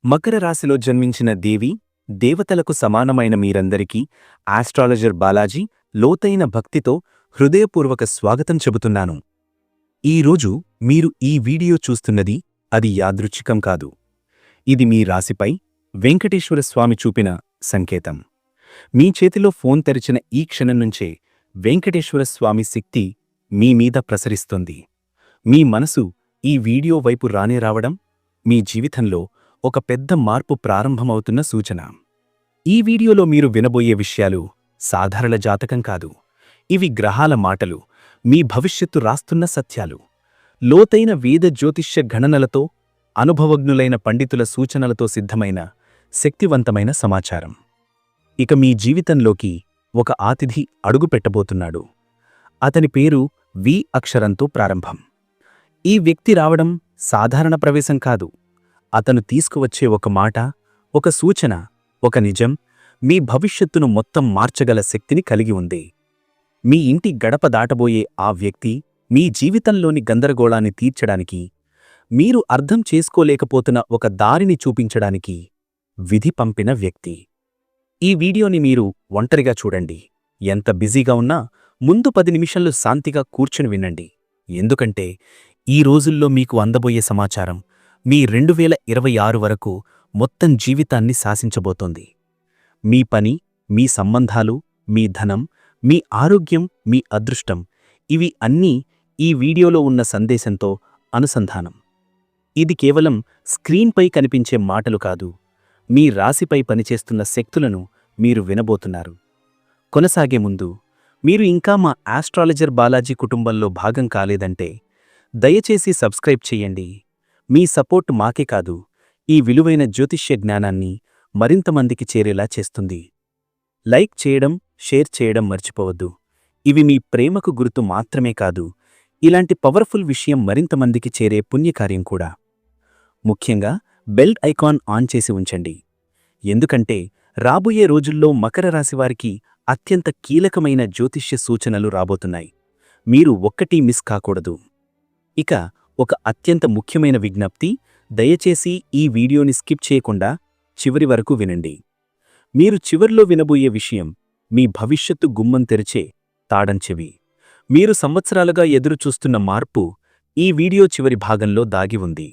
మకర రాశిలో జన్మించిన దేవి దేవతలకు సమానమైన మీరందరికీ ఆస్ట్రాలజర్ బాలాజీ లోతైన భక్తితో హృదయపూర్వక స్వాగతం చెబుతున్నాను. ఈరోజు మీరు ఈ వీడియో చూస్తున్నది అది యాదృచ్ఛికం కాదు. ఇది మీ రాశిపై వెంకటేశ్వర స్వామి చూపిన సంకేతం. మీ చేతిలో ఫోన్ తెరిచిన ఈ క్షణం నుంచే వెంకటేశ్వర స్వామి శక్తి మీ మీద ప్రసరిస్తోంది. మీ మనసు ఈ వీడియో వైపు రానే రావడం మీ జీవితంలో ఒక పెద్ద మార్పు ప్రారంభమవుతున్న సూచన. ఈ వీడియోలో మీరు వినబోయే విషయాలు సాధారణ జాతకం కాదు. ఇవి గ్రహాల మాటలు, మీ భవిష్యత్తు రాస్తున్న సత్యాలు, లోతైన వేద జ్యోతిష్య గణనలతో, అనుభవజ్ఞులైన పండితుల సూచనలతో సిద్ధమైన శక్తివంతమైన సమాచారం. ఇక మీ జీవితంలోకి ఒక అతిథి అడుగుపెట్టబోతున్నాడు. అతని పేరు వి అక్షరంతో ప్రారంభం. ఈ వ్యక్తి రావడం సాధారణ ప్రవేశం కాదు. అతను తీసుకువచ్చే ఒక మాట, ఒక సూచన, ఒక నిజం మీ భవిష్యత్తును మొత్తం మార్చగల శక్తిని కలిగి ఉంది. మీ ఇంటి గడప దాటబోయే ఆ వ్యక్తి మీ జీవితంలోని గందరగోళాన్ని తీర్చడానికి, మీరు అర్థం చేసుకోలేకపోతున్న ఒక దారిని చూపించడానికి విధి పంపిన వ్యక్తి. ఈ వీడియోని మీరు ఒంటరిగా చూడండి. ఎంత బిజీగా ఉన్నా ముందు 10 నిమిషాలు శాంతిగా కూర్చుని వినండి. ఎందుకంటే ఈ రోజుల్లో మీకు అందబోయే సమాచారం మీ 2026 వరకు మొత్తం జీవితాన్ని శాసించబోతోంది. మీ పని, మీ సంబంధాలు, మీ ధనం, మీ ఆరోగ్యం, మీ అదృష్టం, ఇవి అన్నీ ఈ వీడియోలో ఉన్న సందేశంతో అనుసంధానం. ఇది కేవలం స్క్రీన్పై కనిపించే మాటలు కాదు. మీ రాశిపై పనిచేస్తున్న శక్తులను మీరు వినబోతున్నారు. కొనసాగే ముందు మీరు ఇంకా మా ఆస్ట్రాలజర్ బాలాజీ కుటుంబంలో భాగం కాలేదంటే దయచేసి సబ్స్క్రైబ్ చేయండి. మీ సపోర్ట్ మాకే కాదు, ఈ విలువైన జ్యోతిష్య జ్ఞానాన్ని మరింత మందికి చేరేలా చేస్తుంది. లైక్ చేయడం, షేర్ చేయడం మర్చిపోవద్దు. ఇవి మీ ప్రేమకు గుర్తు మాత్రమే కాదు, ఇలాంటి పవర్ఫుల్ విషయం మరింత మందికి చేరే పుణ్యకార్యం కూడా. ముఖ్యంగా బెల్ ఐకాన్ ఆన్ చేసి ఉంచండి. ఎందుకంటే రాబోయే రోజుల్లో మకర రాశివారికి అత్యంత కీలకమైన జ్యోతిష్య సూచనలు రాబోతున్నాయి. మీరు ఒక్కటీ మిస్ కాకూడదు. ఇక ఒక అత్యంత ముఖ్యమైన విజ్ఞప్తి, దయచేసి ఈ వీడియోని స్కిప్ చేయకుండా చివరి వరకు వినండి. మీరు చివర్లో వినబోయే విషయం మీ భవిష్యత్తు గుమ్మం తెరిచే తాడంచెవి. మీరు సంవత్సరాలుగా ఎదురుచూస్తున్న మార్పు ఈ వీడియో చివరి భాగంలో దాగి ఉంది.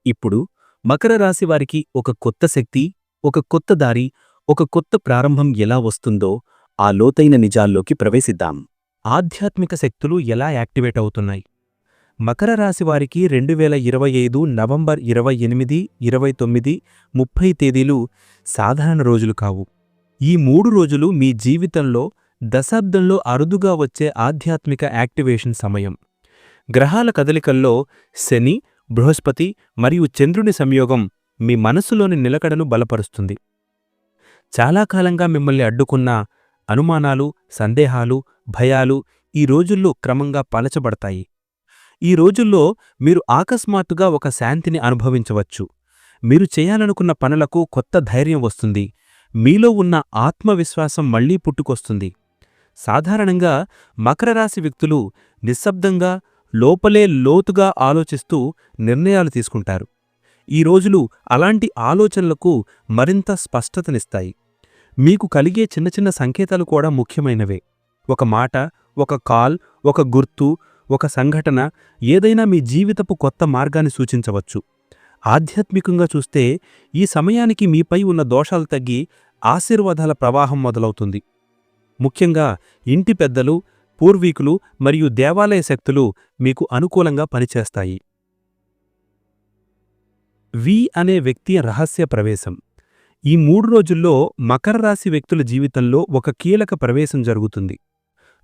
ఇప్పుడు మకర రాశివారికి ఒక కొత్త శక్తి, ఒక కొత్త దారి, ఒక కొత్త ప్రారంభం ఎలా వస్తుందో ఆ లోతైన నిజాల్లోకి ప్రవేశిద్దాం. ఆధ్యాత్మిక శక్తులు ఎలా యాక్టివేట్ అవుతున్నాయి? మకర రాశివారికి 2025 నవంబర్ 28, 29, 30 తేదీలు సాధారణ రోజులు కావు. ఈ 3 రోజులు మీ జీవితంలో దశాబ్దంలో అరుదుగా వచ్చే ఆధ్యాత్మిక యాక్టివేషన్ సమయం. గ్రహాల కదలికల్లో శని, బృహస్పతి మరియు చంద్రుని సంయోగం మీ మనసులోని నిలకడను బలపరుస్తుంది. చాలా కాలంగా మిమ్మల్ని అడ్డుకున్న అనుమానాలు, సందేహాలు, భయాలు ఈ రోజుల్లో క్రమంగా పలచబడతాయి. ఈ రోజుల్లో మీరు అకస్మాత్తుగా ఒక శాంతిని అనుభవించవచ్చు. మీరు చేయాలనుకున్న పనులకు కొత్త ధైర్యం వస్తుంది. మీలో ఉన్న ఆత్మవిశ్వాసం మళ్లీ పుట్టుకొస్తుంది. సాధారణంగా మకర రాశి వ్యక్తులు నిశ్శబ్దంగా, లోపలే లోతుగా ఆలోచిస్తూ నిర్ణయాలు తీసుకుంటారు. ఈ రోజులు అలాంటి ఆలోచనలకు మరింత స్పష్టతనిస్తాయి. మీకు కలిగే చిన్న చిన్న సంకేతాలు కూడా ముఖ్యమైనవే. ఒక మాట, ఒక కాల్, ఒక గుర్తు, ఒక సంఘటన ఏదైనా మీ జీవితపు కొత్త మార్గాన్ని సూచించవచ్చు. ఆధ్యాత్మికంగా చూస్తే ఈ సమయానికి మీపై ఉన్న దోషాలు తగ్గి ఆశీర్వాదాల ప్రవాహం మొదలవుతుంది. ముఖ్యంగా ఇంటి పెద్దలు, పూర్వీకులు మరియు దేవాలయ శక్తులు మీకు అనుకూలంగా పనిచేస్తాయి. వి అనే వ్యక్తి రహస్య ప్రవేశం. ఈ 3 రోజుల్లో మకర రాశి వ్యక్తుల జీవితంలో ఒక కీలక ప్రవేశం జరుగుతుంది.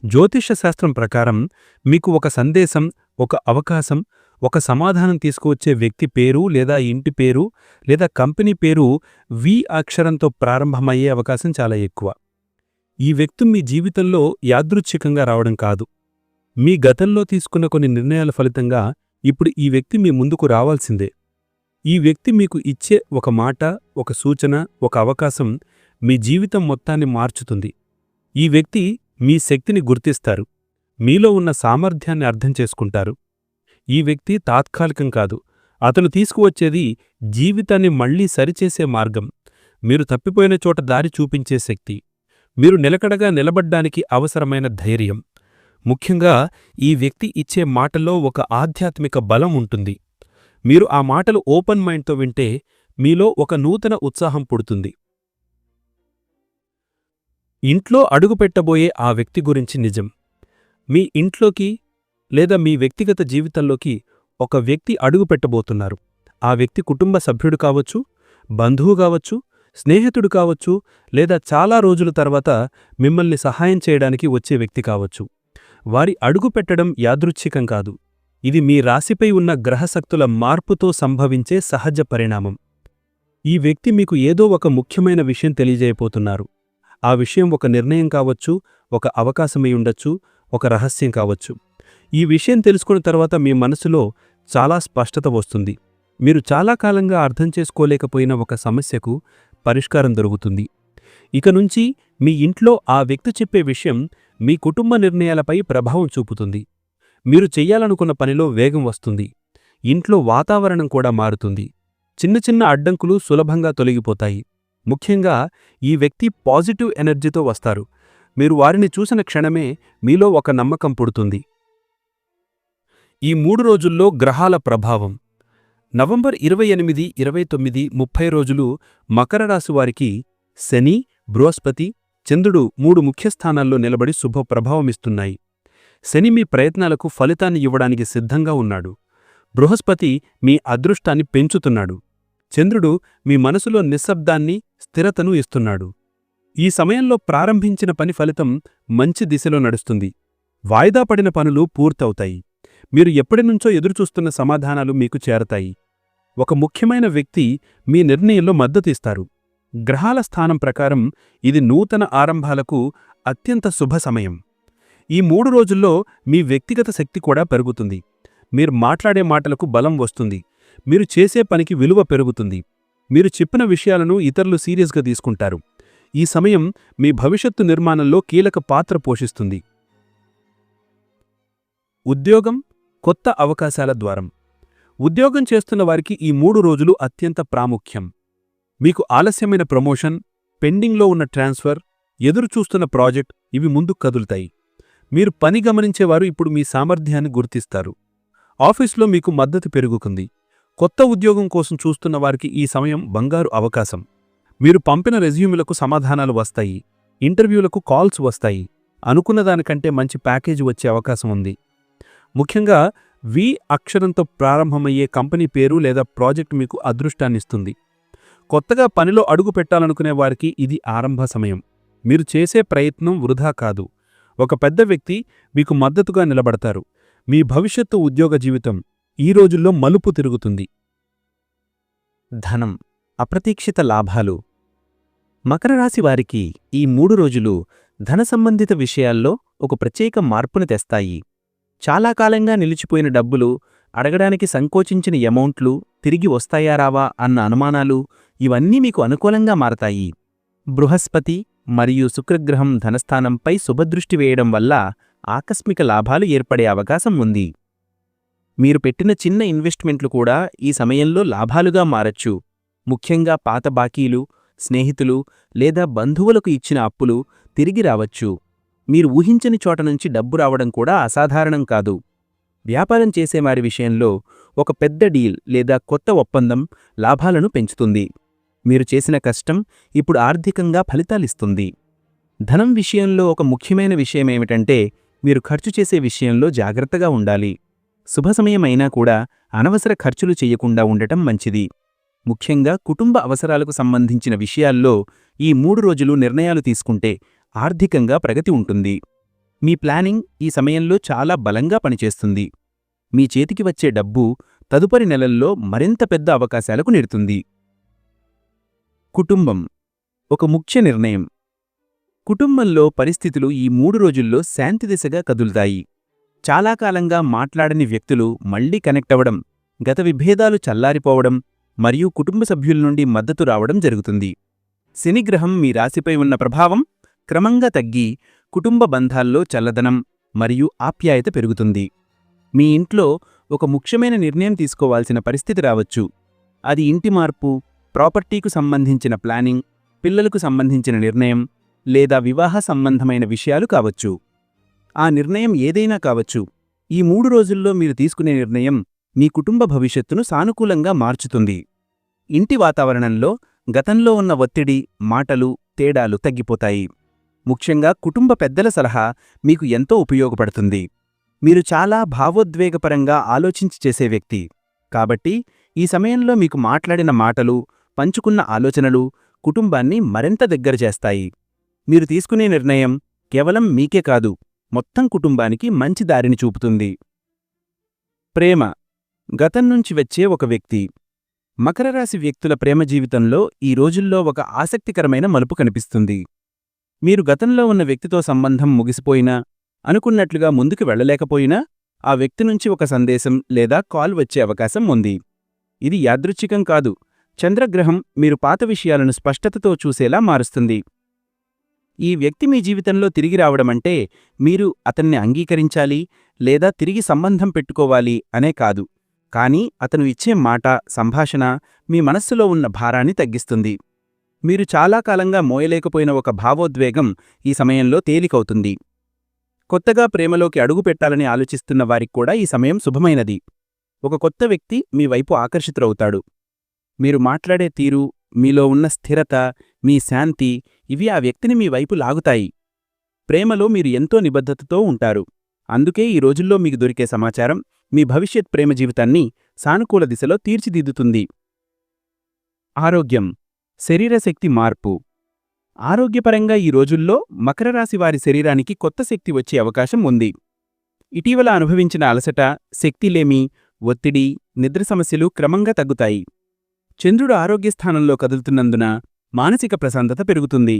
జ్యోతిష శాస్త్రం ప్రకారం మీకు ఒక సందేశం, ఒక అవకాశం, ఒక సమాధానం తీసుకువచ్చే వ్యక్తి పేరు లేదా ఇంటి పేరు లేదా కంపెనీ పేరు వి అక్షరంతో ప్రారంభమయ్యే అవకాశం చాలా ఎక్కువ. ఈ వ్యక్తి మీ జీవితంలో యాదృచ్ఛికంగా రావడం కాదు. మీ గతంలో తీసుకున్న కొన్ని నిర్ణయాల ఫలితంగా ఇప్పుడు ఈ వ్యక్తి మీ ముందుకు రావాల్సిందే. ఈ వ్యక్తి మీకు ఇచ్చే ఒక మాట, ఒక సూచన, ఒక అవకాశం మీ జీవితం మొత్తాన్ని మార్చుతుంది. ఈ వ్యక్తి మీ శక్తిని గుర్తిస్తారు. మీలో ఉన్న సామర్థ్యాన్ని అర్థం చేసుకుంటారు. ఈ వ్యక్తి తాత్కాలికం కాదు, అతను తీసుకువచ్చేది జీవితాన్ని మళ్లీ సరిచేసే మార్గం, మీరు తప్పిపోయిన చోట దారి చూపించే శక్తి, మీరు నిలకడగా నిలబడ్డానికి అవసరమైన ధైర్యం. ముఖ్యంగా ఈ వ్యక్తి ఇచ్చే మాటల్లో ఒక ఆధ్యాత్మిక బలం ఉంటుంది. మీరు ఆ మాటలు ఓపెన్ మైండ్తో వింటే మీలో ఒక నూతన ఉత్సాహం పుడుతుంది. ఇంట్లో అడుగుపెట్టబోయే ఆ వ్యక్తి గురించి నిజం. మీ ఇంట్లోకి లేదా మీ వ్యక్తిగత జీవితంలోకి ఒక వ్యక్తి అడుగుపెట్టబోతున్నారు. ఆ వ్యక్తి కుటుంబ సభ్యుడు కావచ్చు, బంధువు కావచ్చు, స్నేహితుడు కావచ్చు, లేదా చాలా రోజుల తర్వాత మిమ్మల్ని సహాయం చేయడానికి వచ్చే వ్యక్తి కావచ్చు. వారి అడుగుపెట్టడం యాదృచ్ఛికం కాదు. ఇది మీ రాశిపై ఉన్న గ్రహశక్తుల మార్పుతో సంభవించే సహజ పరిణామం. ఈ వ్యక్తి మీకు ఏదో ఒక ముఖ్యమైన విషయం తెలియజేయబోతున్నారు. ఆ విషయం ఒక నిర్ణయం కావచ్చు, ఒక అవకాశమై ఉండొచ్చు, ఒక రహస్యం కావచ్చు. ఈ విషయం తెలుసుకున్న తర్వాత మీ మనసులో చాలా స్పష్టత వస్తుంది. మీరు చాలా కాలంగా అర్థం చేసుకోలేకపోయిన ఒక సమస్యకు పరిష్కారం దొరుకుతుంది. ఇక నుంచి మీ ఇంట్లో ఆ వ్యక్తి చెప్పే విషయం మీ కుటుంబ నిర్ణయాలపై ప్రభావం చూపుతుంది. మీరు చెయ్యాలనుకున్న పనిలో వేగం వస్తుంది. ఇంట్లో వాతావరణం కూడా మారుతుంది. చిన్న చిన్న అడ్డంకులు సులభంగా తొలగిపోతాయి. ముఖ్యంగా ఈ వ్యక్తి పాజిటివ్ ఎనర్జీతో వస్తారు. మీరు వారిని చూసిన క్షణమే మీలో ఒక నమ్మకం పుడుతుంది. ఈ 3 రోజుల్లో గ్రహాల ప్రభావం. నవంబర్ 28, 29, 30 రోజులు మకర రాశి వారికి శని, బృహస్పతి, చంద్రుడు 3 ముఖ్యస్థానాల్లో నిలబడి శుభ ప్రభావమిస్తున్నాయి. శని మీ ప్రయత్నాలకు ఫలితాన్ని ఇవ్వడానికి సిద్ధంగా ఉన్నాడు. బృహస్పతి మీ అదృష్టాన్ని పెంచుతున్నాడు. చంద్రుడు మీ మనసులో నిశ్శబ్దాన్ని, స్థిరతను ఇస్తున్నాడు. ఈ సమయంలో ప్రారంభించిన పని ఫలితం మంచి దిశలో నడుస్తుంది. వాయిదా పడిన పనులు పూర్తవుతాయి. మీరు ఎప్పటినుంచో ఎదురుచూస్తున్న సమాధానాలు మీకు చేరతాయి. ఒక ముఖ్యమైన వ్యక్తి మీ నిర్ణయంలో మద్దతిస్తారు. గ్రహాల స్థానం ప్రకారం ఇది నూతన ఆరంభాలకు అత్యంత శుభ సమయం. ఈ 3 రోజుల్లో మీ వ్యక్తిగత శక్తి కూడా పెరుగుతుంది. మీరు మాట్లాడే మాటలకు బలం వస్తుంది. మీరు చేసే పనికి విలువ పెరుగుతుంది. మీరు చెప్పిన విషయాలను ఇతరులు సీరియస్గా తీసుకుంటారు. ఈ సమయం మీ భవిష్యత్తు నిర్మాణంలో కీలక పాత్ర పోషిస్తుంది. ఉద్యోగం, కొత్త అవకాశాల ద్వారం. ఉద్యోగం చేస్తున్న వారికి ఈ 3 రోజులు అత్యంత ప్రాముఖ్యం. మీకు ఆలస్యమైన ప్రమోషన్, పెండింగ్లో ఉన్న ట్రాన్స్ఫర్, ఎదురుచూస్తున్న ప్రాజెక్ట్ ఇవి ముందుకు కదులుతాయి. మీరు పని గమనించేవారు ఇప్పుడు మీ సామర్థ్యాన్ని గుర్తిస్తారు. ఆఫీసులో మీకు మద్దతు పెరుగుతుంది. కొత్త ఉద్యోగం కోసం చూస్తున్న వారికి ఈ సమయం బంగారు అవకాశం. మీరు పంపిన రెజ్యూములకు సమాధానాలు వస్తాయి. ఇంటర్వ్యూలకు కాల్స్ వస్తాయి. అనుకున్న దానికంటే మంచి ప్యాకేజీ వచ్చే అవకాశం ఉంది. ముఖ్యంగా వి అక్షరంతో ప్రారంభమయ్యే కంపెనీ పేరు లేదా ప్రాజెక్ట్ మీకు అదృష్టాన్నిస్తుంది. కొత్తగా పనిలో అడుగు పెట్టాలనుకునే వారికి ఇది ఆరంభ సమయం. మీరు చేసే ప్రయత్నం వృధా కాదు. ఒక పెద్ద వ్యక్తి మీకు మద్దతుగా నిలబడతారు. మీ భవిష్యత్తు ఉద్యోగ జీవితం ఈ రోజుల్లో మలుపు తిరుగుతుంది. ధనం, అప్రతీక్షిత లాభాలు. మకర రాశి వారికి ఈ 3 రోజులు ధన సంబంధిత విషయాల్లో ఒక ప్రత్యేక మార్పును తెస్తాయి. చాలా కాలంగా నిలిచిపోయిన డబ్బులు, అడగడానికి సంకోచించిన ఎమౌంట్లు తిరిగి వస్తాయా రావా అన్న అనుమానాలు ఇవన్నీ మీకు అనుకూలంగా మారతాయి. బృహస్పతి మరియు శుక్రగ్రహం ధనస్థానంపై శుభదృష్టి వేయడం వల్ల ఆకస్మిక లాభాలు ఏర్పడే అవకాశం ఉంది. మీరు పెట్టిన చిన్న ఇన్వెస్ట్మెంట్లు కూడా ఈ సమయంలో లాభాలుగా మారచ్చు. ముఖ్యంగా పాత బాకీలు, స్నేహితులు లేదా బంధువులకు ఇచ్చిన అప్పులు తిరిగి రావచ్చు. మీరు ఊహించని చోట నుంచి డబ్బు రావడం కూడా అసాధారణం కాదు. వ్యాపారం చేసేవారి విషయంలో ఒక పెద్ద డీల్ లేదా కొత్త ఒప్పందం లాభాలను పెంచుతుంది. మీరు చేసిన కష్టం ఇప్పుడు ఆర్థికంగా ఫలితాలిస్తుంది. ధనం విషయంలో ఒక ముఖ్యమైన విషయమేమిటంటే మీరు ఖర్చు చేసే విషయంలో జాగ్రత్తగా ఉండాలి. శుభసమయమైనా కూడా అనవసర ఖర్చులు చెయ్యకుండా ఉండటం మంచిది. ముఖ్యంగా కుటుంబ అవసరాలకు సంబంధించిన విషయాల్లో ఈ 3 రోజులు నిర్ణయాలు తీసుకుంటే ఆర్థికంగా ప్రగతి ఉంటుంది. మీ ప్లానింగ్ ఈ సమయంలో చాలా బలంగా పనిచేస్తుంది. మీ చేతికి వచ్చే డబ్బు తదుపరి నెలల్లో మరింత పెద్ద అవకాశాలకు నెడుతుంది. కుటుంబం, ఒక ముఖ్య నిర్ణయం. కుటుంబంలో పరిస్థితులు ఈ 3 రోజుల్లో శాంతి దిశగా కదులుతాయి. చాలా కాలంగా మాట్లాడని వ్యక్తులు మళ్లీ కనెక్ట్ అవ్వడం, గత విభేదాలు చల్లారిపోవడం మరియు కుటుంబ సభ్యుల నుండి మద్దతు రావడం జరుగుతుంది. శనిగ్రహం మీ రాశిపై ఉన్న ప్రభావం క్రమంగా తగ్గి కుటుంబ బంధాల్లో చల్లదనం మరియు ఆప్యాయత పెరుగుతుంది. మీ ఇంట్లో ఒక ముఖ్యమైన నిర్ణయం తీసుకోవాల్సిన పరిస్థితి రావచ్చు. అది ఇంటి మార్పు, ప్రాపర్టీకు సంబంధించిన ప్లానింగ్, పిల్లలకు సంబంధించిన నిర్ణయం లేదా వివాహ సంబంధమైన విషయాలు కావచ్చు. ఆ నిర్ణయం ఏదైనా కావచ్చు. ఈ 3 రోజుల్లో మీరు తీసుకునే నిర్ణయం మీ కుటుంబ భవిష్యత్తును సానుకూలంగా మార్చుతుంది. ఇంటి వాతావరణంలో గతంలో ఉన్న ఒత్తిడి, మాటలు, తేడాలు తగ్గిపోతాయి. ముఖ్యంగా కుటుంబ పెద్దల సలహా మీకు ఎంతో ఉపయోగపడుతుంది. మీరు చాలా భావోద్వేగపరంగా ఆలోచించి చేసే వ్యక్తి. కాబట్టి ఈ సమయంలో మీకు మాట్లాడిన మాటలు, పంచుకున్న ఆలోచనలు కుటుంబాన్ని మరింత దగ్గర చేస్తాయి. మీరు తీసుకునే నిర్ణయం కేవలం మీకే కాదు, మొత్తం కుటుంబానికి మంచి దారిని చూపుతుంది. ప్రేమ. గతం నుంచి వచ్చే ఒక వ్యక్తి. మకర రాశి వ్యక్తుల ప్రేమ జీవితంలో ఈ రోజుల్లో ఒక ఆసక్తికరమైన మలుపు కనిపిస్తుంది. మీరు గతంలో ఉన్న వ్యక్తితో సంబంధం ముగిసిపోయినా, అనుకున్నట్లుగా ముందుకు వెళ్లలేకపోయినా, ఆ వ్యక్తి నుంచి ఒక సందేశం లేదా కాల్ వచ్చే అవకాశం ఉంది. ఇది యాదృచ్ఛికం కాదు. చంద్రగ్రహం మీరు పాత విషయాలను స్పష్టతతో చూసేలా మారుస్తుంది. ఈ వ్యక్తి మీ జీవితంలో తిరిగి రావడమంటే మీరు అతన్ని అంగీకరించాలి లేదా తిరిగి సంబంధం పెట్టుకోవాలి అనే కాదు. కానీ అతను ఇచ్చే మాట, సంభాషణ మీ మనస్సులో ఉన్న భారాన్ని తగ్గిస్తుంది. మీరు చాలా కాలంగా మోయలేకపోయిన ఒక భావోద్వేగం ఈ సమయంలో తేలికవుతుంది. కొత్తగా ప్రేమలోకి అడుగుపెట్టాలని ఆలోచిస్తున్న వారికి కూడా ఈ సమయం శుభమైనది. ఒక కొత్త వ్యక్తి మీ వైపు ఆకర్షితులవుతాడు. మీరు మాట్లాడే తీరు, మీలో ఉన్న స్థిరత, మీ శాంతి ఇవి ఆ వ్యక్తిని మీ వైపు లాగుతాయి. ప్రేమలో మీరు ఎంతో నిబద్ధతతో ఉంటారు. అందుకే ఈ రోజుల్లో మీకు దొరికే సమాచారం మీ భవిష్యత్ ప్రేమ జీవితాన్ని సానుకూల దిశలో తీర్చిదిద్దుతుంది. ఆరోగ్యం. శరీరశక్తి మార్పు. ఆరోగ్యపరంగా ఈ రోజుల్లో మకర రాశి వారి శరీరానికి కొత్త శక్తి వచ్చే అవకాశం ఉంది. ఇటీవల అనుభవించిన అలసట, శక్తిలేమి, ఒత్తిడి, నిద్ర సమస్యలు క్రమంగా తగ్గుతాయి. చంద్రుడు ఆరోగ్యస్థానంలో కదులుతున్నందున మానసిక ప్రశాంతత పెరుగుతుంది.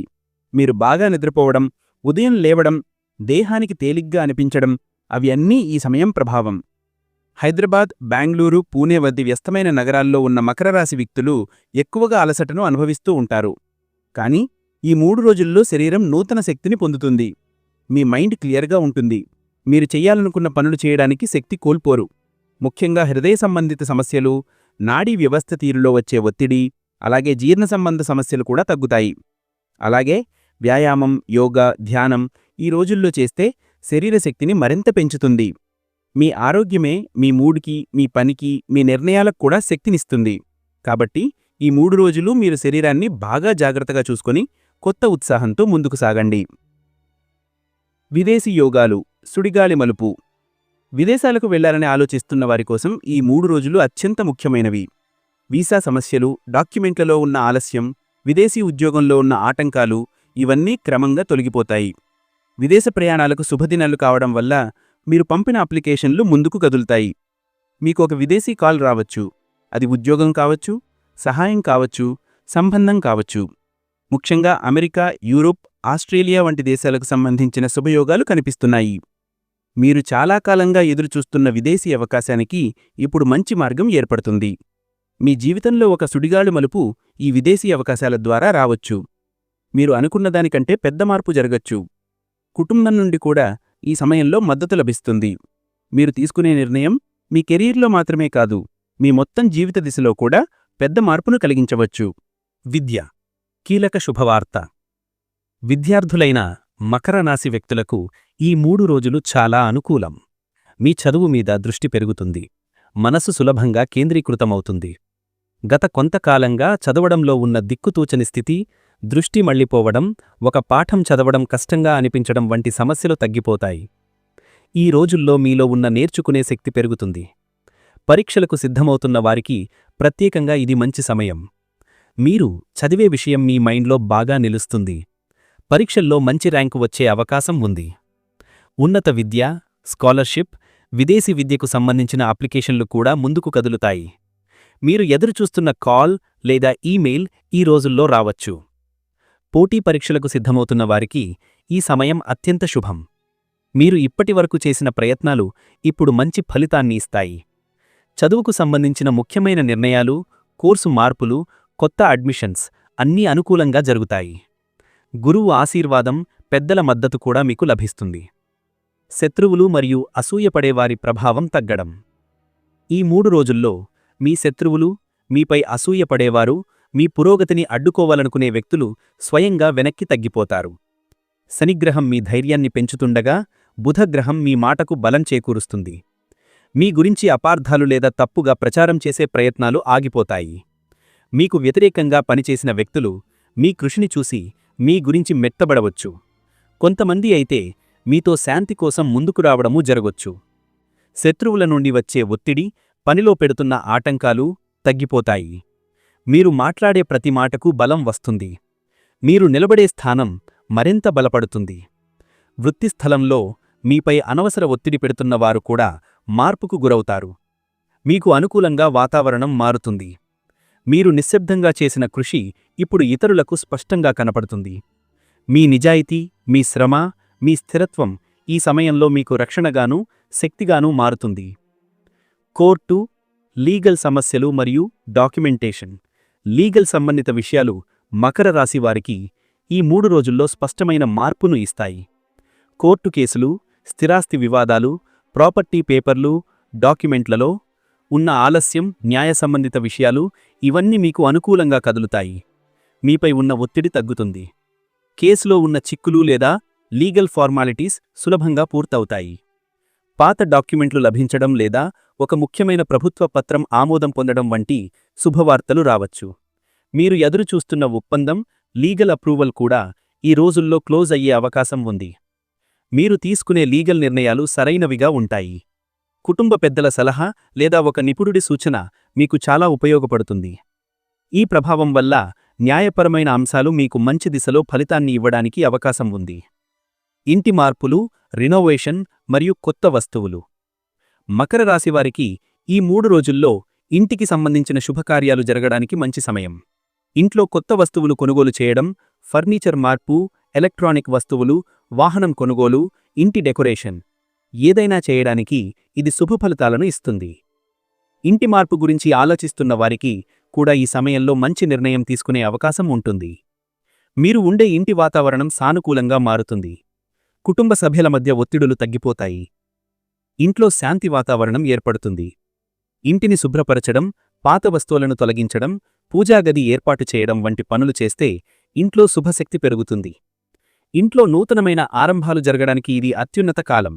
మీరు బాగా నిద్రపోవడం, ఉదయం లేవడం, దేహానికి తేలిగ్గా అనిపించడం అవి అన్నీ ఈ సమయం ప్రభావం. హైదరాబాద్, బెంగళూరు, పూణే వంటి వ్యస్తమైన నగరాల్లో ఉన్న మకర రాశి వ్యక్తులు ఎక్కువగా అలసటను అనుభవిస్తూ ఉంటారు. కానీ ఈ 3 రోజుల్లో శరీరం నూతన శక్తిని పొందుతుంది. మీ మైండ్ క్లియర్గా ఉంటుంది. మీరు చెయ్యాలనుకున్న పనులు చేయడానికి శక్తి కోల్పోరు. ముఖ్యంగా హృదయ సంబంధిత సమస్యలు, నాడీ వ్యవస్థ తీరులో వచ్చే ఒత్తిడి, అలాగే జీర్ణ సంబంధ సమస్యలు కూడా తగ్గుతాయి. అలాగే వ్యాయామం, యోగా, ధ్యానం ఈ రోజుల్లో చేస్తే శరీరశక్తిని మరింత పెంచుతుంది. మీ ఆరోగ్యమే మీ మూడ్కి, మీ పనికి, మీ నిర్ణయాలకు కూడా శక్తినిస్తుంది. కాబట్టి ఈ 3 రోజులు మీరు శరీరాన్ని బాగా జాగ్రత్తగా చూసుకొని కొత్త ఉత్సాహంతో ముందుకు సాగండి. విదేశీ యోగాలు. సుడిగాలి మలుపు. విదేశాలకు వెళ్లాలని ఆలోచిస్తున్న వారి కోసం ఈ 3 రోజులు అత్యంత ముఖ్యమైనవి. వీసా సమస్యలు, డాక్యుమెంట్లలో ఉన్న ఆలస్యం, విదేశీ ఉద్యోగంలో ఉన్న ఆటంకాలు ఇవన్నీ క్రమంగా తొలగిపోతాయి. విదేశ ప్రయాణాలకు శుభదినాలు కావడం వల్ల మీరు పంపిన అప్లికేషన్లు ముందుకు కదులుతాయి. మీకు ఒక విదేశీ కాల్ రావచ్చు. అది ఉద్యోగం కావచ్చు, సహాయం కావచ్చు, సంబంధం కావచ్చు. ముఖ్యంగా అమెరికా, యూరోప్, ఆస్ట్రేలియా వంటి దేశాలకు సంబంధించిన శుభయోగాలు కనిపిస్తున్నాయి. మీరు చాలా కాలంగా ఎదురుచూస్తున్న విదేశీ అవకాశానికి ఇప్పుడు మంచి మార్గం ఏర్పడుతుంది. మీ జీవితంలో ఒక సుడిగాలు మలుపు ఈ విదేశీ అవకాశాల ద్వారా రావచ్చు. మీరు అనుకున్నదానికంటే పెద్ద మార్పు జరగచ్చు. కుటుంబం నుండి కూడా ఈ సమయంలో మద్దతు లభిస్తుంది. మీరు తీసుకునే నిర్ణయం మీ కెరీర్లో మాత్రమే కాదు, మీ మొత్తం జీవిత దిశలో కూడా పెద్ద మార్పును కలిగించవచ్చు. విద్య. కీలక శుభవార్త. విద్యార్థులైన మకర రాశి వ్యక్తులకు ఈ 3 రోజులు చాలా అనుకూలం. మీ చదువు మీద దృష్టి పెరుగుతుంది. మనసు సులభంగా కేంద్రీకృతమవుతుంది. గత కొంతకాలంగా చదవడంలో ఉన్న దిక్కుతూచని స్థితి, దృష్టి మళ్లిపోవడం, ఒక పాఠం చదవడం కష్టంగా అనిపించడం వంటి సమస్యలు తగ్గిపోతాయి. ఈ రోజుల్లో మీలో ఉన్న నేర్చుకునే శక్తి పెరుగుతుంది. పరీక్షలకు సిద్ధమవుతున్న వారికి ప్రత్యేకంగా ఇది మంచి సమయం. మీరు చదివే విషయం మీ మైండ్లో బాగా నిలుస్తుంది. పరీక్షల్లో మంచి ర్యాంకు వచ్చే అవకాశం ఉంది. ఉన్నత విద్య, స్కాలర్షిప్, విదేశీ విద్యకు సంబంధించిన అప్లికేషన్లు కూడా ముందుకు కదులుతాయి. మీరు ఎదురుచూస్తున్న కాల్ లేదా ఈమెయిల్ ఈ రోజుల్లో రావచ్చు. పోటీ పరీక్షలకు సిద్ధమవుతున్న వారికి ఈ సమయం అత్యంత శుభం. మీరు ఇప్పటివరకు చేసిన ప్రయత్నాలు ఇప్పుడు మంచి ఫలితాన్ని ఇస్తాయి. చదువుకు సంబంధించిన ముఖ్యమైన నిర్ణయాలు, కోర్సు మార్పులు, కొత్త అడ్మిషన్స్ అన్నీ అనుకూలంగా జరుగుతాయి. గురువు ఆశీర్వాదం, పెద్దల మద్దతు కూడా మీకు లభిస్తుంది. శత్రువులు మరియు అసూయపడేవారి ప్రభావం తగ్గడం. ఈ 3 రోజుల్లో మీ శత్రువులు, మీపై అసూయపడేవారు, మీ పురోగతిని అడ్డుకోవాలనుకునే వ్యక్తులు స్వయంగా వెనక్కి తగ్గిపోతారు. శనిగ్రహం మీ ధైర్యాన్ని పెంచుతుండగా బుధగ్రహం మీ మాటకు బలం చేకూరుస్తుంది. మీ గురించి అపార్థాలు లేదా తప్పుగా ప్రచారం చేసే ప్రయత్నాలు ఆగిపోతాయి. మీకు వ్యతిరేకంగా పనిచేసిన వ్యక్తులు మీ కృషిని చూసి మీ గురించి మెత్తబడవచ్చు. కొంతమంది అయితే మీతో శాంతి కోసం ముందుకు రావడమూ జరగొచ్చు. శత్రువుల నుండి వచ్చే ఒత్తిడి, పనిలో పెడుతున్న ఆటంకాలు తగ్గిపోతాయి. మీరు మాట్లాడే ప్రతి మాటకు బలం వస్తుంది. మీరు నిలబడే స్థానం మరింత బలపడుతుంది. వృత్తిస్థలంలో మీపై అనవసర ఒత్తిడి పెడుతున్నవారు కూడా మార్పుకు గురవుతారు. మీకు అనుకూలంగా వాతావరణం మారుతుంది. మీరు నిశ్శబ్దంగా చేసిన కృషి ఇప్పుడు ఇతరులకు స్పష్టంగా కనపడుతుంది. మీ నిజాయితీ, మీ శ్రమ, మీ స్థిరత్వం ఈ సమయంలో మీకు రక్షణగానూ, శక్తిగానూ మారుతుంది. కోర్టు, లీగల్ సమస్యలు మరియు డాక్యుమెంటేషన్, లీగల్ సంబంధిత విషయాలు మకర రాశి వారికి ఈ 3 రోజుల్లో స్పష్టమైన మార్పును ఇస్తాయి. కోర్టు కేసులు, స్థిరాస్తి వివాదాలు, ప్రాపర్టీ పేపర్లు, డాక్యుమెంట్లలో ఉన్న ఆలస్యం, న్యాయ సంబంధిత విషయాలు ఇవన్నీ మీకు అనుకూలంగా కదులుతాయి. మీపై ఉన్న ఒత్తిడి తగ్గుతుంది. కేసులో ఉన్న చిక్కులు లేదా లీగల్ ఫార్మాలిటీస్ సులభంగా పూర్తవుతాయి. పాత డాక్యుమెంట్లు లభించడం లేదా ఒక ముఖ్యమైన ప్రభుత్వ పత్రం ఆమోదం పొందడం వంటి శుభవార్తలు రావచ్చు. మీరు ఎదురుచూస్తున్న ఒప్పందం, లీగల్ అప్రూవల్ కూడా ఈ రోజుల్లో క్లోజ్ అయ్యే అవకాశం ఉంది. మీరు తీసుకునే లీగల్ నిర్ణయాలు సరైనవిగా ఉంటాయి. కుటుంబ పెద్దల సలహా లేదా ఒక నిపుణుడి సూచన మీకు చాలా ఉపయోగపడుతుంది. ఈ ప్రభావం వల్ల న్యాయపరమైన అంశాలు మీకు మంచి దిశలో ఫలితాన్ని ఇవ్వడానికి అవకాశం ఉంది. ఇంటి మార్పులు, రినోవేషన్ మరియు కొత్త వస్తువులు. మకర రాశివారికి ఈ 3 రోజుల్లో ఇంటికి సంబంధించిన శుభకార్యాలు జరగడానికి మంచి సమయం. ఇంట్లో కొత్త వస్తువులు కొనుగోలు చేయడం, ఫర్నిచర్ మార్పు, ఎలక్ట్రానిక్ వస్తువులు, వాహనం కొనుగోలు, ఇంటి డెకరేషన్ ఏదైనా చేయడానికి ఇది శుభఫలితాలను ఇస్తుంది. ఇంటి మార్పు గురించి ఆలోచిస్తున్న వారికి కూడా ఈ సమయంలో మంచి నిర్ణయం తీసుకునే అవకాశం ఉంటుంది. మీరు ఉండే ఇంటి వాతావరణం సానుకూలంగా మారుతుంది. కుటుంబ సభ్యుల మధ్య ఒత్తిడులు తగ్గిపోతాయి. ఇంట్లో శాంతి వాతావరణం ఏర్పడుతుంది. ఇంటిని శుభ్రపరచడం, పాత వస్తువులను తొలగించడం, పూజాగది ఏర్పాటు చేయడం వంటి పనులు చేస్తే ఇంట్లో శుభశక్తి పెరుగుతుంది. ఇంట్లో నూతనమైన ఆరంభాలు జరగడానికి ఇది అత్యున్నత కాలం.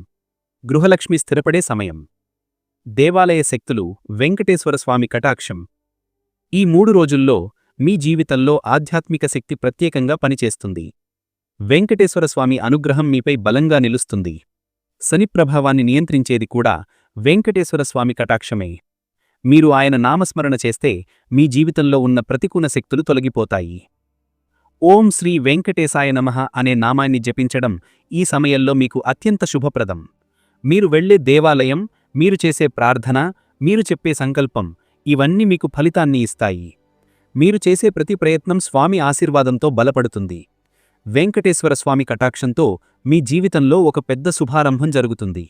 గృహలక్ష్మి స్థిరపడే సమయం. దేవాలయ శక్తులు, వెంకటేశ్వర స్వామి కటాక్షం. ఈ 3 రోజుల్లో మీ జీవితంలో ఆధ్యాత్మిక శక్తి ప్రత్యేకంగా పనిచేస్తుంది. వెంకటేశ్వర స్వామి అనుగ్రహం మీపై బలంగా నిలుస్తుంది. శని ప్రభావాన్ని నియంత్రించేది కూడా వెంకటేశ్వర స్వామి కటాక్షమే. మీరు ఆయన నామస్మరణ చేస్తే మీ జీవితంలో ఉన్న ప్రతికూల శక్తులు తొలగిపోతాయి. ఓం శ్రీ వెంకటేశాయ నమః అనే నామాన్ని జపించడం ఈ సమయంలో మీకు అత్యంత శుభప్రదం. మీరు వెళ్లే దేవాలయం, మీరు చేసే ప్రార్థన, మీరు చెప్పే సంకల్పం ఇవన్నీ మీకు ఫలితాన్ని ఇస్తాయి. మీరు చేసే ప్రతి ప్రయత్నం స్వామి ఆశీర్వాదంతో బలపడుతుంది. వెంకటేశ్వర స్వామి కటాక్షంతో మీ జీవితంలో ఒక పెద్ద శుభారంభం జరుగుతుంది.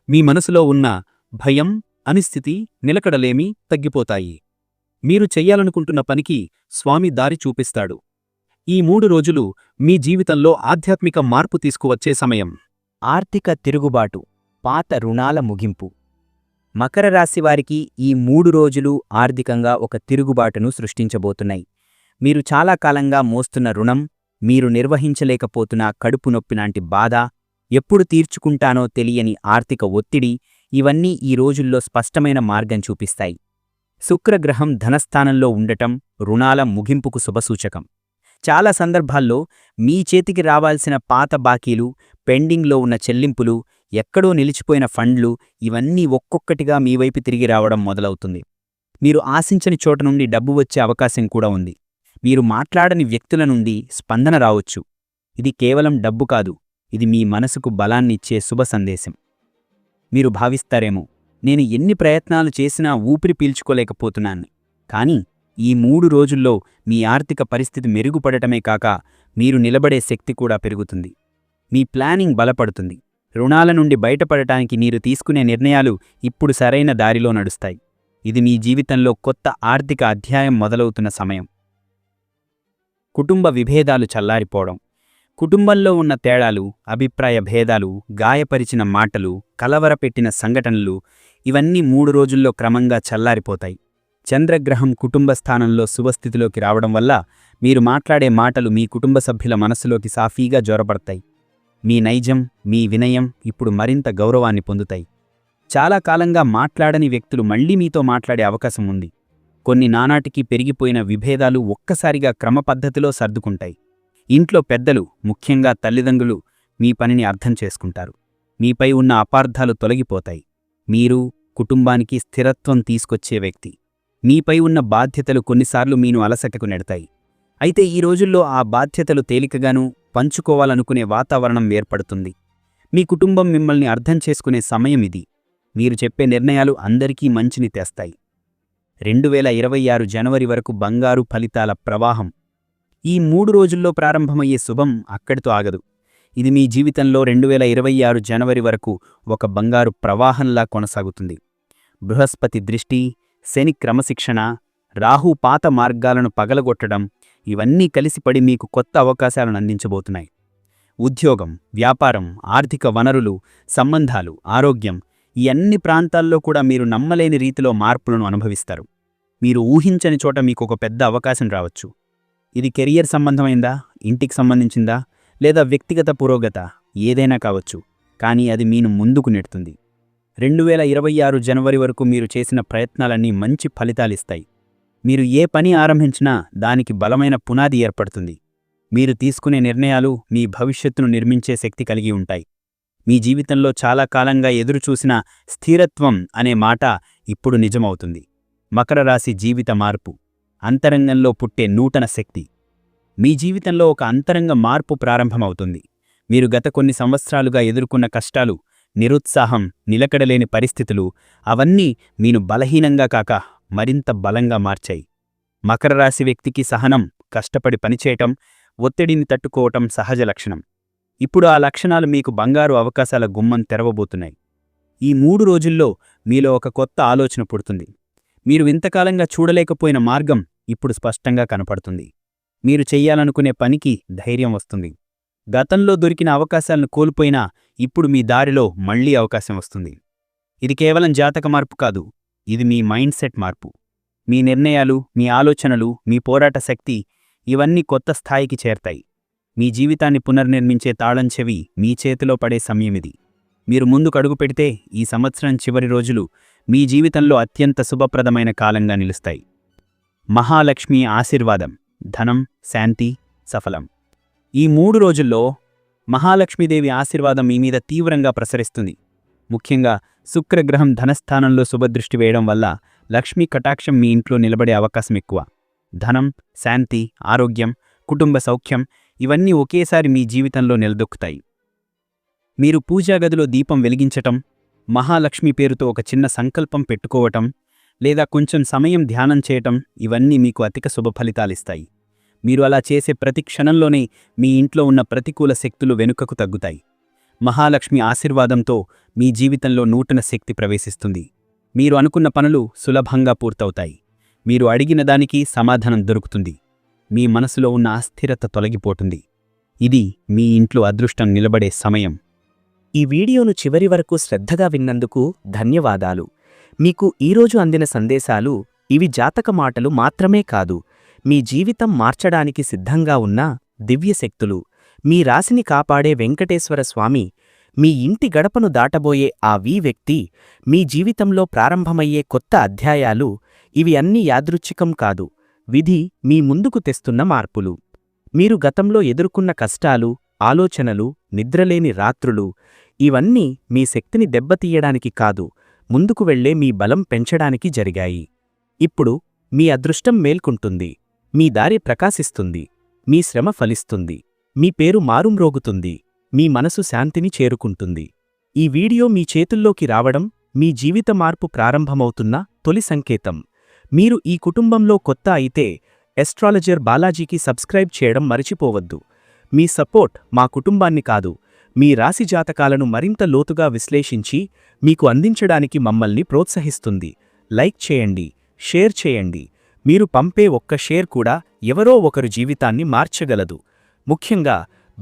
మీ మనసులో ఉన్న భయం, అనిస్థితి, నిలకడలేమి తగ్గిపోతాయి. మీరు చెయ్యాలనుకుంటున్న పనికి స్వామి దారి చూపిస్తాడు. ఈ 3 రోజులు మీ జీవితంలో ఆధ్యాత్మిక మార్పు తీసుకువచ్చే సమయం. ఆర్థిక తిరుగుబాటు, పాత రుణాల ముగింపు. మకర రాశివారికి ఈ 3 రోజులు ఆర్థికంగా ఒక తిరుగుబాటును సృష్టించబోతున్నాయి. మీరు చాలా కాలంగా మోస్తున్న రుణం, మీరు నిర్వహించలేకపోతున్న కడుపు నొప్పిలాంటి బాధ, ఎప్పుడు తీర్చుకుంటానో తెలియని ఆర్థిక ఒత్తిడి ఇవన్నీ ఈ రోజుల్లో స్పష్టమైన మార్గం చూపిస్తాయి. శుక్రగ్రహం ధనస్థానంలో ఉండటం రుణాల ముగింపుకు శుభసూచకం. చాలా సందర్భాల్లో మీ చేతికి రావాల్సిన పాత బాకీలు, పెండింగ్లో ఉన్న చెల్లింపులు, ఎక్కడో నిలిచిపోయిన ఫండ్లు ఇవన్నీ ఒక్కొక్కటిగా మీ వైపు తిరిగి రావడం మొదలవుతుంది. మీరు ఆశించని చోట నుండి డబ్బు వచ్చే అవకాశం కూడా ఉంది. మీరు మాట్లాడని వ్యక్తుల నుండి స్పందన రావచ్చు. ఇది కేవలం డబ్బు కాదు, ఇది మీ మనసుకు బలాన్నిచ్చే శుభ సందేశం. మీరు భావిస్తారేమో, నేను ఎన్ని ప్రయత్నాలు చేసినా ఊపిరి పీల్చుకోలేకపోతున్నాను. కానీ ఈ 3 రోజుల్లో మీ ఆర్థిక పరిస్థితి మెరుగుపడటమే కాక మీరు నిలబడే శక్తి కూడా పెరుగుతుంది. మీ ప్లానింగ్ బలపడుతుంది. రుణాల నుండి బయటపడటానికి మీరు తీసుకునే నిర్ణయాలు ఇప్పుడు సరైన దారిలో నడుస్తాయి. ఇది మీ జీవితంలో కొత్త ఆర్థిక అధ్యాయం మొదలవుతున్న సమయం. కుటుంబ విభేదాలు చల్లారిపోవడం. కుటుంబంలో ఉన్న తేడాలు, అభిప్రాయ భేదాలు, గాయపరిచిన మాటలు, కలవరపెట్టిన సంఘటనలు ఇవన్నీ 3 రోజుల్లో క్రమంగా చల్లారిపోతాయి. చంద్రగ్రహం కుటుంబ స్థానంలో శుభస్థితిలోకి రావడం వల్ల మీరు మాట్లాడే మాటలు మీ కుటుంబ సభ్యుల మనసులోకి సాఫీగా జొరబడతాయి. మీ నైజం, మీ వినయం ఇప్పుడు మరింత గౌరవాన్ని పొందుతాయి. చాలా కాలంగా మాట్లాడని వ్యక్తులు మళ్లీ మీతో మాట్లాడే అవకాశం ఉంది. కొన్ని నానాటికి పెరిగిపోయిన విభేదాలు ఒక్కసారిగా క్రమపద్ధతిలో సర్దుకుంటాయి. ఇంట్లో పెద్దలు, ముఖ్యంగా తల్లిదండ్రులు మీ పనిని అర్థం చేసుకుంటారు. మీపై ఉన్న అపార్థాలు తొలగిపోతాయి. మీరు కుటుంబానికి స్థిరత్వం తీసుకొచ్చే వ్యక్తి. మీపై ఉన్న బాధ్యతలు కొన్నిసార్లు మీను అలసటకు నెడతాయి. అయితే ఈ రోజుల్లో ఆ బాధ్యతలు తేలికగానూ పంచుకోవాలనుకునే వాతావరణం ఏర్పడుతుంది. మీ కుటుంబం మిమ్మల్ని అర్థం చేసుకునే సమయం ఇది. మీరు చెప్పే నిర్ణయాలు అందరికీ మంచిని తెస్తాయి. 2026 జనవరి వరకు బంగారు ఫలితాల ప్రవాహం. ఈ 3 రోజుల్లో ప్రారంభమయ్యే శుభం అక్కడితో ఆగదు. ఇది మీ జీవితంలో 2026 జనవరి వరకు ఒక బంగారు ప్రవాహంలా కొనసాగుతుంది. బృహస్పతి దృష్టి, శని క్రమశిక్షణ, రాహు పాత మార్గాలను పగలగొట్టడం ఇవన్నీ కలిసిపడి మీకు కొత్త అవకాశాలను అందించబోతున్నాయి. ఉద్యోగం, వ్యాపారం, ఆర్థిక వనరులు, సంబంధాలు, ఆరోగ్యం ఈ అన్ని ప్రాంతాల్లో కూడా మీరు నమ్మలేని రీతిలో మార్పులను అనుభవిస్తారు. మీరు ఊహించని చోట మీకొక పెద్ద అవకాశం రావచ్చు. ఇది కెరియర్ సంబంధమైందా, ఇంటికి సంబంధించిందా, లేదా వ్యక్తిగత పురోగత ఏదైనా కావచ్చు. కానీ అది మీను ముందుకు నెడుతుంది. 2026 జనవరి వరకు మీరు చేసిన ప్రయత్నాలన్నీ మంచి ఫలితాలిస్తాయి. మీరు ఏ పని ఆరంభించినా దానికి బలమైన పునాది ఏర్పడుతుంది. మీరు తీసుకునే నిర్ణయాలు మీ భవిష్యత్తును నిర్మించే శక్తి కలిగి ఉంటాయి. మీ జీవితంలో చాలా కాలంగా ఎదురుచూసిన స్థిరత్వం అనే మాట ఇప్పుడు నిజమవుతుంది. మకర రాశి జీవిత మార్పు. అంతరంగంలో పుట్టే నూతన శక్తి. మీ జీవితంలో ఒక అంతరంగ మార్పు ప్రారంభమవుతుంది. మీరు గత కొన్ని సంవత్సరాలుగా ఎదుర్కొన్న కష్టాలు, నిరుత్సాహం, నిలకడలేని పరిస్థితులు అవన్నీ మీను బలహీనంగా కాక మరింత బలంగా మార్చాయి. మకర రాశి వ్యక్తికి సహనం, కష్టపడి పనిచేయటం, ఒత్తిడిని తట్టుకోవటం సహజ లక్షణం. ఇప్పుడు ఆ లక్షణాలు మీకు బంగారు అవకాశాల గుమ్మం తెరవబోతున్నాయి. ఈ 3 రోజుల్లో మీలో ఒక కొత్త ఆలోచన పుడుతుంది. మీరు ఇంతకాలంగా చూడలేకపోయిన మార్గం ఇప్పుడు స్పష్టంగా కనపడుతుంది. మీరు చెయ్యాలనుకునే పనికి ధైర్యం వస్తుంది. గతంలో దొరికిన అవకాశాలను కోల్పోయినా ఇప్పుడు మీ దారిలో మళ్లీ అవకాశం వస్తుంది. ఇది కేవలం జాతక మార్పు కాదు, ఇది మీ మైండ్ సెట్ మార్పు. మీ నిర్ణయాలు, మీ ఆలోచనలు, మీ పోరాట శక్తి ఇవన్నీ కొత్త స్థాయికి చేరతాయి. మీ జీవితాన్ని పునర్నిర్మించే తాళం చెవి మీ చేతిలో పడే సమయమిది. మీరు ముందుకు అడుగు పెడితే ఈ సంవత్సరం చివరి రోజులు మీ జీవితంలో అత్యంత శుభప్రదమైన కాలంగా నిలుస్తాయి. మహాలక్ష్మి ఆశీర్వాదం, ధనం, శాంతి, సఫలం. ఈ 3 రోజుల్లో మహాలక్ష్మీదేవి ఆశీర్వాదం మీ మీద తీవ్రంగా ప్రసరిస్తుంది. ముఖ్యంగా శుక్రగ్రహం ధనస్థానంలో శుభదృష్టి వేయడం వల్ల లక్ష్మీ కటాక్షం మీ ఇంట్లో నిలబడే అవకాశం ఎక్కువ. ధనం, శాంతి, ఆరోగ్యం, కుటుంబ సౌఖ్యం ఇవన్నీ ఒకేసారి మీ జీవితంలో నిలదొక్కుతాయి. మీరు పూజాగదిలో దీపం వెలిగించటం, మహాలక్ష్మి పేరుతో ఒక చిన్న సంకల్పం పెట్టుకోవటం, లేదా కొంచెం సమయం ధ్యానం చేయటం ఇవన్నీ మీకు అధిక శుభఫలితాలిస్తాయి. మీరు అలా చేసే ప్రతి క్షణంలోనే మీ ఇంట్లో ఉన్న ప్రతికూల శక్తులు వెనుకకు తగ్గుతాయి. మహాలక్ష్మి ఆశీర్వాదంతో మీ జీవితంలో నూతన శక్తి ప్రవేశిస్తుంది. మీరు అనుకున్న పనులు సులభంగా పూర్తవుతాయి. మీరు అడిగిన దానికి సమాధానం దొరుకుతుంది. మీ మనసులో ఉన్న అస్థిరత తొలగిపోతుంది. ఇది మీ ఇంట్లో అదృష్టం నిలబడే సమయం. ఈ వీడియోను చివరి వరకు శ్రద్ధగా విన్నందుకు ధన్యవాదాలు. మీకు ఈరోజు అందిన సందేశాలు ఇవి జాతక మాటలు మాత్రమే కాదు, మీ జీవితం మార్చడానికి సిద్ధంగా ఉన్న దివ్యశక్తులు. మీ రాశిని కాపాడే వెంకటేశ్వర స్వామి, మీ ఇంటి గడపను దాటబోయే ఆ వ్యక్తి, మీ జీవితంలో ప్రారంభమయ్యే కొత్త అధ్యాయాలు ఇవి అన్నీ యాదృచ్ఛికం కాదు, విధి మీ ముందుకు తెస్తున్న మార్పులు. మీరు గతంలో ఎదుర్కొన్న కష్టాలు, ఆలోచనలు, నిద్రలేని రాత్రులు ఇవన్నీ మీ శక్తిని దెబ్బతీయడానికి కాదు, ముందుకు వెళ్లే మీ బలం పెంచడానికి జరిగాయి. ఇప్పుడు మీ అదృష్టం మేల్కుంటుంది, మీ దారి ప్రకాశిస్తుంది, మీ శ్రమ ఫలిస్తుంది, మీ పేరు మారుమ్రోగుతుంది, మీ మనసు శాంతిని చేరుకుంటుంది. ఈ వీడియో మీ చేతుల్లోకి రావడం మీ జీవిత మార్పు ప్రారంభమవుతున్న తొలి సంకేతం. మీరు ఈ కుటుంబంలో కొత్త అయితే ఎస్ట్రాలజర్ బాలాజీకి సబ్స్క్రైబ్ చేయడం మరిచిపోవద్దు. మీ సపోర్ట్ మా కుటుంబాన్ని కాదు, మీ రాశి జాతకాలను మరింత లోతుగా విశ్లేషించి మీకు అందించడానికి మమ్మల్ని ప్రోత్సహిస్తుంది. లైక్ చేయండి, షేర్ చేయండి. మీరు పంపే ఒక్క షేర్ కూడా ఎవరో ఒకరు జీవితాన్ని మార్చగలదు. ముఖ్యంగా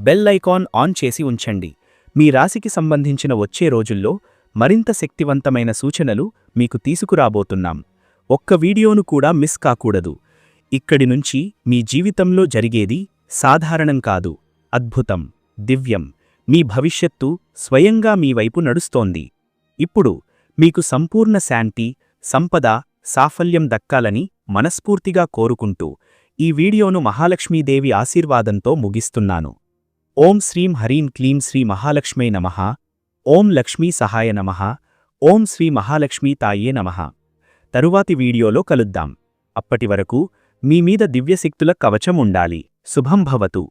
బెల్ ఐకాన్ ఆన్ చేసి ఉంచండి. మీ రాశికి సంబంధించిన వచ్చే రోజుల్లో మరింత శక్తివంతమైన సూచనలు మీకు తీసుకురాబోతున్నాం. ఒక్క వీడియోను కూడా మిస్ కాకూడదు. ఇక్కడి నుంచి మీ జీవితంలో జరిగేది సాధారణం కాదు, అద్భుతం, దివ్యం. మీ భవిష్యత్తు స్వయంగా మీ వైపు నడుస్తోంది. ఇప్పుడు మీకు సంపూర్ణ శాంతి, సంపద, సాఫల్యం దక్కాలని మనస్ఫూర్తిగా కోరుకుంటూ ఈ వీడియోను మహాలక్ష్మీదేవి ఆశీర్వాదంతో ముగిస్తున్నాను. ఓం శ్రీం హ్రీం క్లీం శ్రీ మహాలక్ష్మై నమః. ఓం లక్ష్మీ సహాయ నమః. ఓం శ్రీ మహాలక్ష్మీ తాయే నమః. తరువాతి వీడియోలో కలుద్దాం. అప్పటివరకు మీ మీద దివ్యశక్తుల కవచం ఉండాలి. శుభం భవతు.